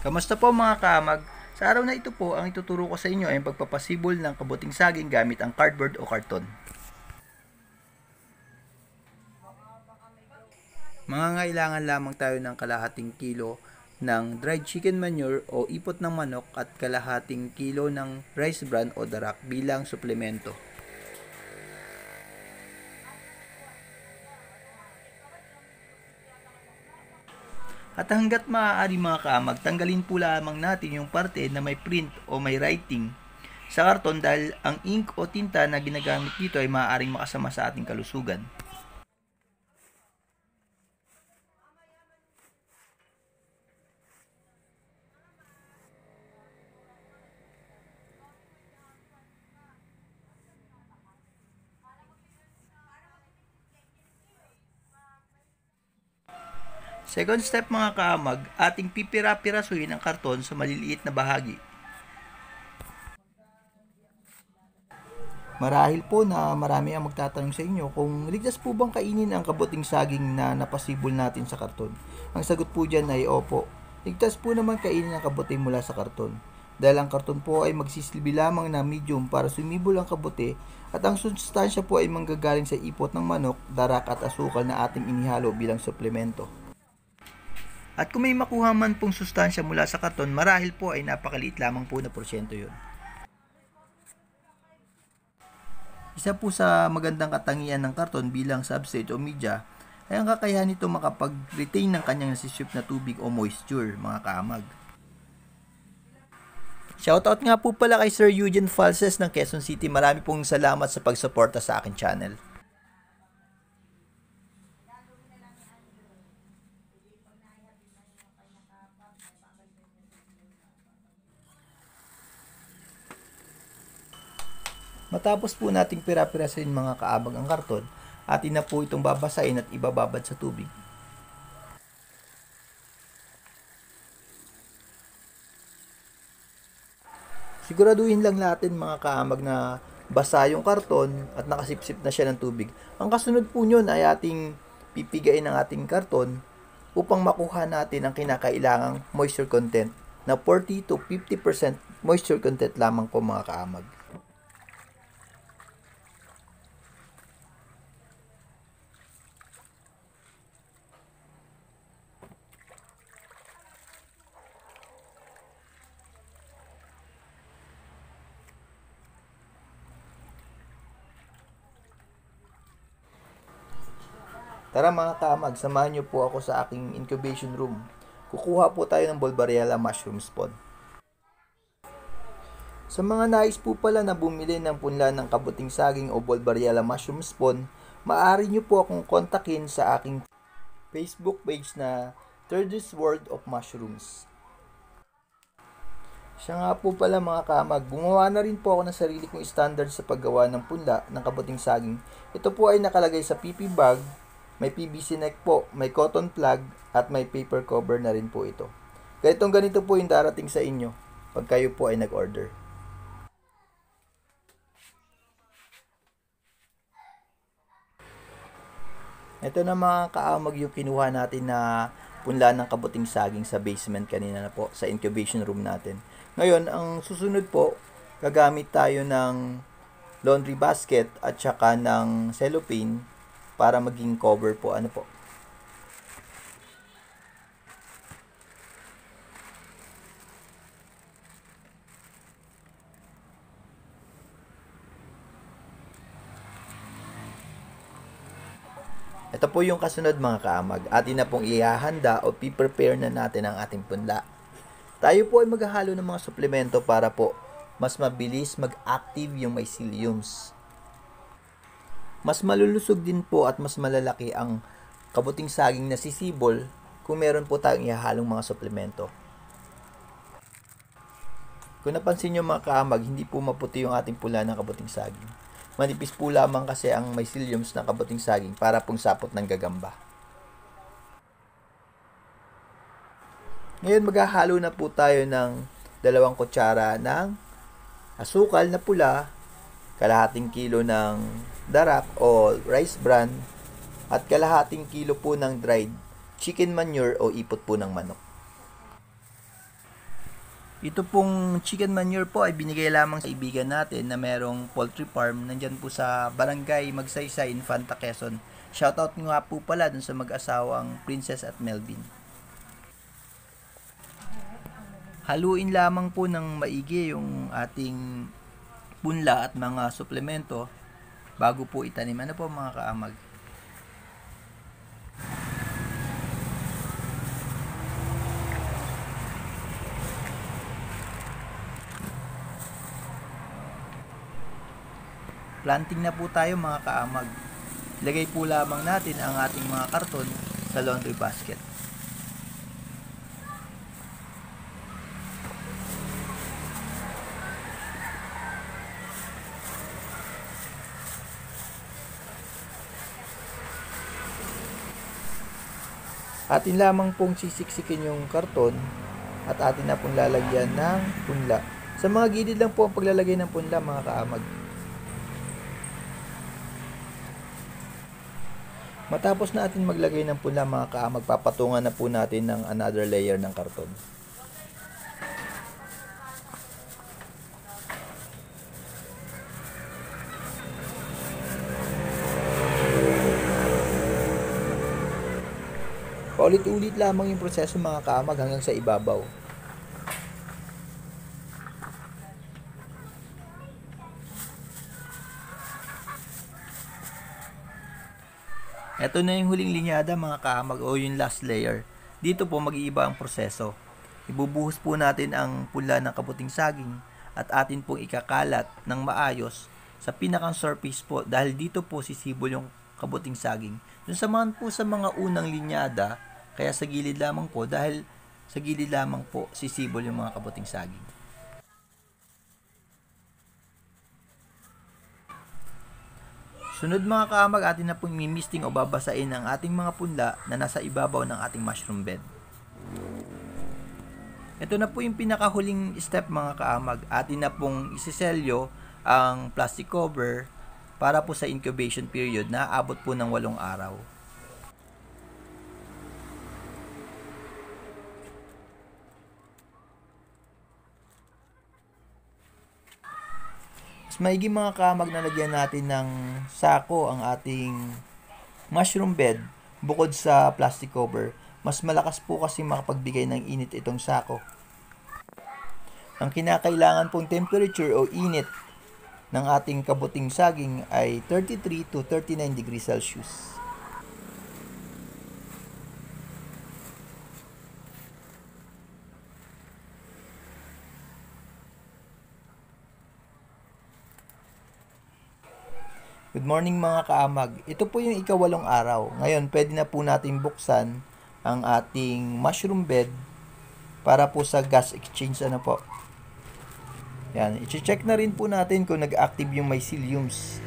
Kamusta po mga kaamag? Sa araw na ito po, ang ituturo ko sa inyo ay ang pagpapasibol ng kabuting saging gamit ang cardboard o karton. Mangangailangan lamang tayo ng kalahating kilo ng dried chicken manure o ipot ng manok at kalahating kilo ng rice bran o darak bilang suplemento. At hanggat maaari mga kaamag, tanggalin po lamang natin yung parte na may print o may writing sa karton dahil ang ink o tinta na ginagamit dito ay maaaring makasama sa ating kalusugan. Second step mga kaamag, ating pipira-pirasuhin ang karton sa maliliit na bahagi. Marahil po na marami ang magtatanong sa inyo kung ligtas po bang kainin ang kabuting saging na napasibol natin sa karton. Ang sagot po dyan ay opo. Ligtas po naman kainin ang kabuti mula sa karton. Dahil ang karton po ay magsisilbi lamang na medium para sumibol ang kabuti at ang sustansya po ay manggagaling sa ipot ng manok, darak at asukal na ating inihalo bilang suplemento. At kung may makuha man pong sustansya mula sa karton, marahil po ay napakaliit lamang po na porsyento yun. Isa po sa magandang katangian ng karton bilang substrate o media ay ang kakayahan nito makapag-retain ng kanyang nasisip na tubig o moisture, mga kaamag. Shoutout nga po pala kay Sir Eugene Falses ng Quezon City. Marami pong salamat sa pagsuporta sa akin channel. Matapos po nating pira-pirasin mga kaabag ang karton, atin na po itong babasahin at ibababad sa tubig. Siguraduhin lang natin mga kaamag na basa yung karton at nakasipsip na siya ng tubig. Ang kasunod po nyon ay ating pipigain ang ating karton upang makuha natin ang kinakailangang moisture content na 40 to 50% moisture content lamang po mga kaamag. Tara mga kaamag, samahan niyo po ako sa aking incubation room. Kukuha po tayo ng Bolbariella mushroom spawn. Sa mga nais po pala na bumili ng punla ng kabuting saging o Bolbariella mushroom spawn, maaari niyo po akong kontakin sa aking Facebook page na Thirdies World of Mushrooms. Siya nga po pala mga kaamag, gumawa na rin po ako ng sarili kong standard sa paggawa ng punla ng kabuting saging. Ito po ay nakalagay sa PP bag. May PVC neck po, may cotton plug, at may paper cover na rin po ito. Ganito po yung darating sa inyo pag kayo po ay nag-order. Ito na mga kaamag yung kinuha natin na punla ng kabuting saging sa basement kanina na po, sa incubation room natin. Ngayon, ang susunod po, gagamit tayo ng laundry basket at saka ng cellophane para maging cover po, po. Ito po yung kasunod mga kaamag. Atin na pong ihahanda o piprepare na natin ang ating punla. Tayo po ay maghahalo ng mga suplemento para po mas mabilis mag-active yung myceliums. Mas malulusog din po at mas malalaki ang kabuting saging na sisibol kung meron po tayong ihahalong mga suplemento. Kung napansin nyo mga kaamag, hindi po maputi yung ating pula ng kabuting saging. Manipis po lamang kasi ang myceliums ng kabuting saging para pong sapot ng gagamba. Ngayon maghahalo na po tayo ng 2 kutsara ng asukal na pula, kalahating kilo ng darak o rice bran, at kalahating kilo po ng dried chicken manure o ipot po ng manok. Ito pong chicken manure po ay binigay lamang sa kaibigan natin na merong poultry farm nandyan po sa Barangay Magsaysay, Infanta, Quezon. Shoutout nga po pala dun sa mag-asawang Princess at Melvin. Haluin lamang po ng maigi yung ating punla at mga suplemento bago po itanim. Ano po mga kaamag? Planting na po tayo mga kaamag. Lagay po lamang natin ang ating mga karton sa laundry basket. Atin lamang pong sisiksikin yung karton at atin na pong lalagyan ng punla. Sa mga gilid lang po ang paglalagay ng punla mga kaamag. Matapos na atin maglagay ng punla mga kaamag, papatungan na po natin ng another layer ng karton. Paulit-ulit lamang yung proseso mga kaamag hanggang sa ibabaw. Ito na yung huling linyada mga kaamag o yung last layer. Dito po mag-iiba ang proseso. Ibubuhos po natin ang pula ng kabuting saging at atin pong ikakalat ng maayos sa pinakang surface po dahil dito po sisibol yung kabuting saging. Dun samahan po sa mga unang linyada, kaya sa gilid lamang po dahil sa gilid lamang po sisibol yung mga kabuting saging. Sunod mga kaamag, atin na pong mimisting o babasain ang ating mga punla na nasa ibabaw ng ating mushroom bed. Ito na po yung pinakahuling step mga kaamag. Atin na pong isiselyo ang plastic cover para po sa incubation period na aabot po ng 8 araw. Mas maigi mga kaamag na lagyan natin ng sako ang ating mushroom bed bukod sa plastic cover. Mas malakas po kasi makapagbigay ng init itong sako. Ang kinakailangan pong temperature o init ng ating kabuting saging ay 33 to 39 degrees Celsius. Good morning mga kaamag. Ito po yung ika-8 araw. Ngayon, pwede na po natin buksan ang ating mushroom bed para po sa gas exchange ano po. Yan, i-check na rin po natin kung nag-active yung myceliums.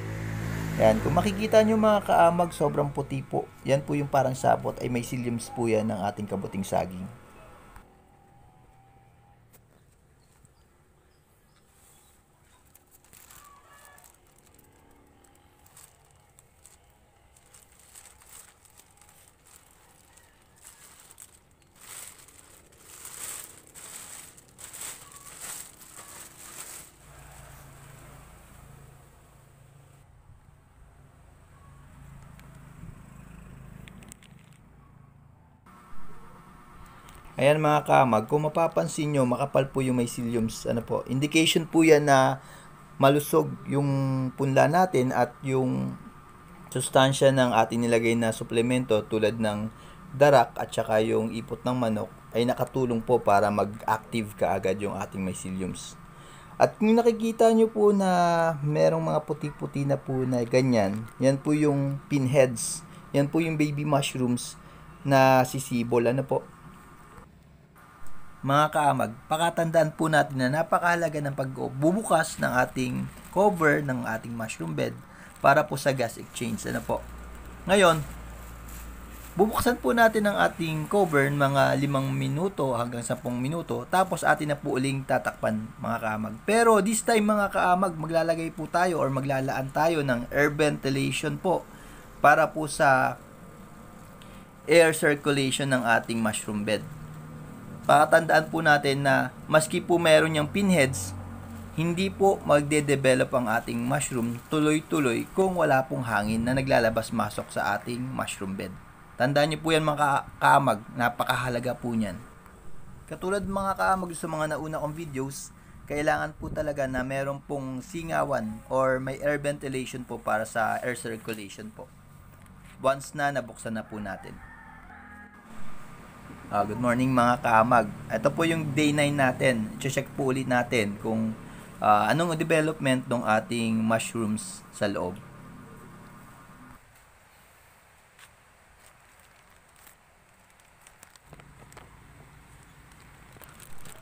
Yan, kung makikita nyo mga kaamag, sobrang puti po. Yan po yung parang sabot ay myceliums po yan ng ating kabuting saging. Ayan mga kamag, kung mapapansin nyo, makapal po yung myceliums. Ano po, indication po yan na malusog yung punla natin at yung sustansya ng ating nilagay na suplemento tulad ng darak at saka yung ipot ng manok ay nakatulong po para mag-active kaagad yung ating myceliums. At kung nakikita nyo po na merong mga puti-puti na po na ganyan, yan po yung pinheads. Yan po yung baby mushrooms na sisibol. Ano po? Mga kaamag, pakatandaan po natin na napakahalaga ng pagbubukas ng ating cover ng ating mushroom bed para po sa gas exchange. Ano po? Ngayon, bubuksan po natin ang ating cover mga 5 minuto hanggang 10 minuto tapos atin na po uling tatakpan mga kaamag. Pero this time mga kaamag, maglalagay po tayo or maglalaan tayo ng air ventilation po para po sa air circulation ng ating mushroom bed. pakatandaan po natin na maski po meron niyang pinheads, hindi po magde-develop ang ating mushroom tuloy-tuloy kung wala pong hangin na naglalabas-masok sa ating mushroom bed. Tandaan niyo po yan mga kaamag, napakahalaga po niyan. Katulad mga kaamag sa mga nauna kong videos, kailangan po talaga na meron pong singawan or may air ventilation po para sa air circulation po. Once na nabuksan na po natin. Good morning mga kaamag. Ito po yung day 9 natin. I-check po ulit natin kung anong development ng ating mushrooms sa loob.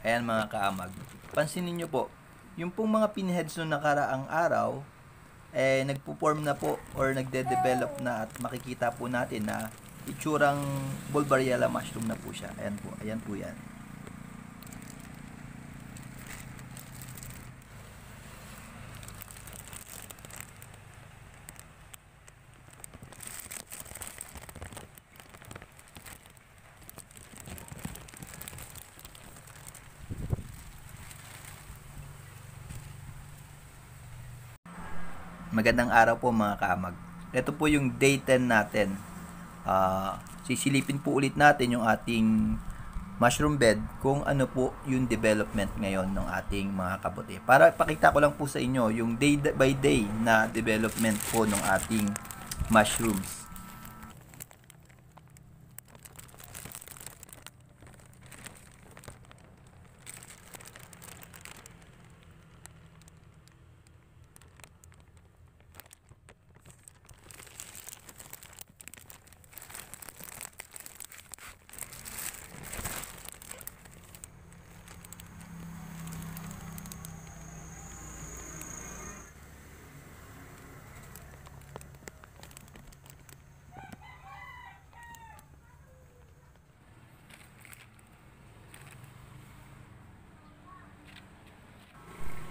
Ayan mga kaamag. Pansinin nyo po, yung pong mga pinheads nung nakaraang araw, nagpo-form na po or nagde-develop na at makikita po natin na itsurang Bulbariella mushroom na po siya. Ayan po yan. Magandang araw po mga kaamag. Ito po yung day 10 natin. Sisilipin po ulit natin yung ating mushroom bed kung ano po yung development ngayon ng ating mga kabuti. Para ipakita ko lang po sa inyo yung day by day na development po ng ating mushrooms.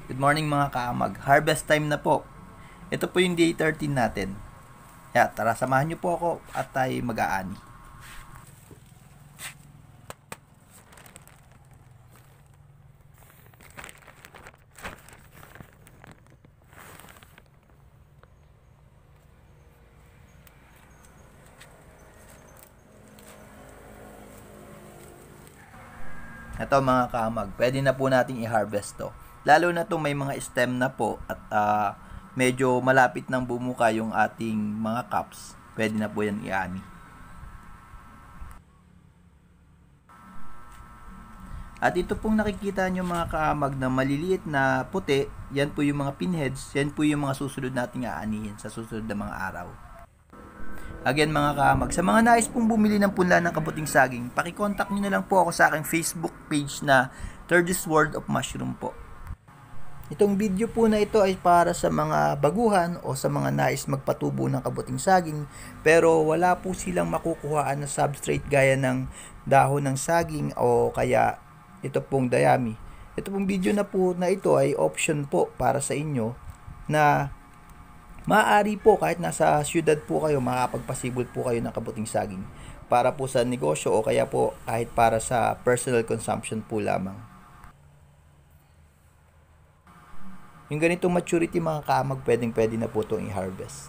Good morning mga kaamag. Harvest time na po. Ito po yung day 13 natin. Tara, samahan nyo po ako at tayo mag-aani. Ito mga kaamag, pwede na po nating i-harvest to. Lalo na to may mga stem na po at medyo malapit nang bumuka yung ating mga cups. Pwede na po yan i-ani. At ito pong nakikita nyo mga kaamag na maliliit na puti, yan po yung mga pinheads, yan po yung mga susunod nating aanihin sa susunod na mga araw. Again mga kaamag, sa mga nais pong bumili ng punla ng kabuting saging, pakicontact nyo na lang po ako sa aking Facebook page na Thirdy's World of Mushroom po. Itong video po na ito ay para sa mga baguhan o sa mga nais magpatubo ng kabuting saging pero wala po silang makukuhaan na substrate gaya ng dahon ng saging o kaya ito pong dayami. Ito pong video na po na ito ay option po para sa inyo na maaari po kahit nasa syudad po kayo makapagpasibol po kayo ng kabuting saging para po sa negosyo o kaya po kahit para sa personal consumption po lamang. Yung ganitong maturity mga kaamag, pwede na po itong i-harvest.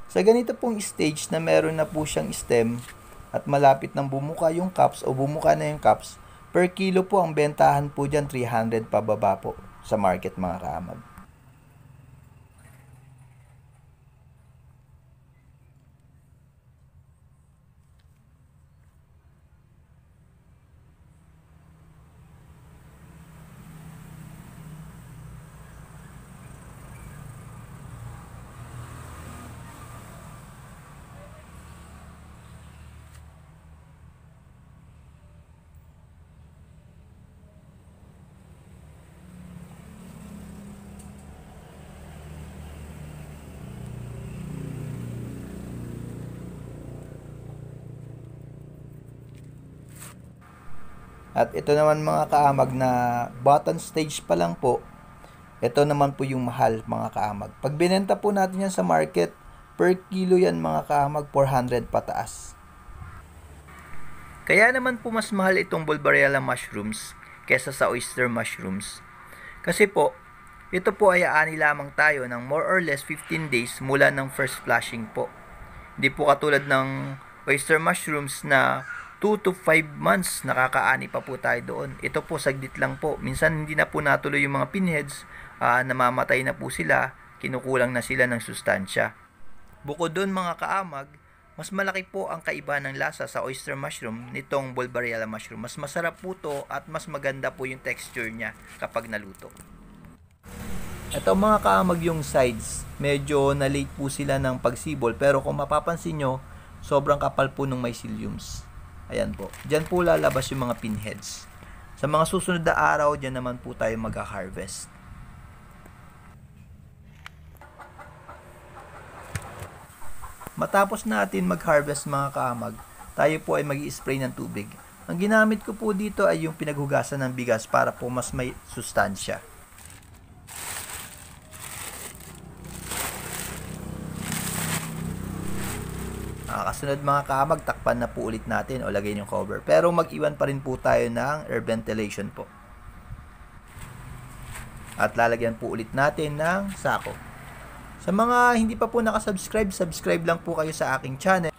Sa ganito pong stage na meron na po siyang stem at malapit nang bumuka yung cups o bumuka na yung cups, per kilo po ang bentahan po dyan 300 pababa po sa market mga kaamag. At ito naman mga kaamag na button stage pa lang po, ito naman po yung mahal mga kaamag. Pag binenta po natin yan sa market, per kilo yan mga kaamag, 400 pataas. Kaya naman po mas mahal itong Bulbariella mushrooms kesa sa oyster mushrooms. Kasi po, ito po ay aani lamang tayo ng more or less 15 days mula ng first flushing po. Hindi po katulad ng oyster mushrooms na 2 to 5 months nakakaani pa po tayo doon. Ito po saglit lang po. Minsan hindi na po natuloy yung mga pinheads, namamatay na po sila, kinukulang na sila ng sustansya. Bukod doon mga kaamag, mas malaki po ang kaiba ng lasa sa oyster mushroom nitong Bulbariella mushroom. Mas masarap po to at mas maganda po yung texture niya kapag naluto. Ito mga kaamag yung sides. Medyo na-late po sila ng pagsibol pero kung mapapansin nyo, sobrang kapal po ng myceliums. Ayan po. Diyan po lalabas yung mga pinheads. Sa mga susunod na araw, diyan naman po tayo mag-harvest. Matapos natin mag-harvest mga kaamag, tayo po ay mag-i-spray ng tubig. Ang ginamit ko po dito ay yung pinaghugasan ng bigas para po mas may sustansya. Kasunod mga kaamag, takpan na po ulit natin o lagay yung cover. Pero mag-iwan pa rin po tayo ng air ventilation po. At lalagyan po ulit natin ng sako. Sa mga hindi pa po nakasubscribe, subscribe lang po kayo sa aking channel.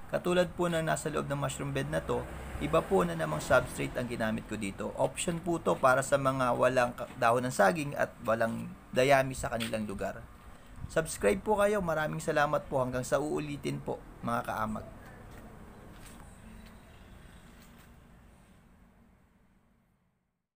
Katulad po na nasa loob ng mushroom bed na to, iba po na namang substrate ang ginamit ko dito. Option po to para sa mga walang dahon ng saging at walang dayami sa kanilang lugar. Subscribe po kayo. Maraming salamat po hanggang sa uulitin po mga kaamag.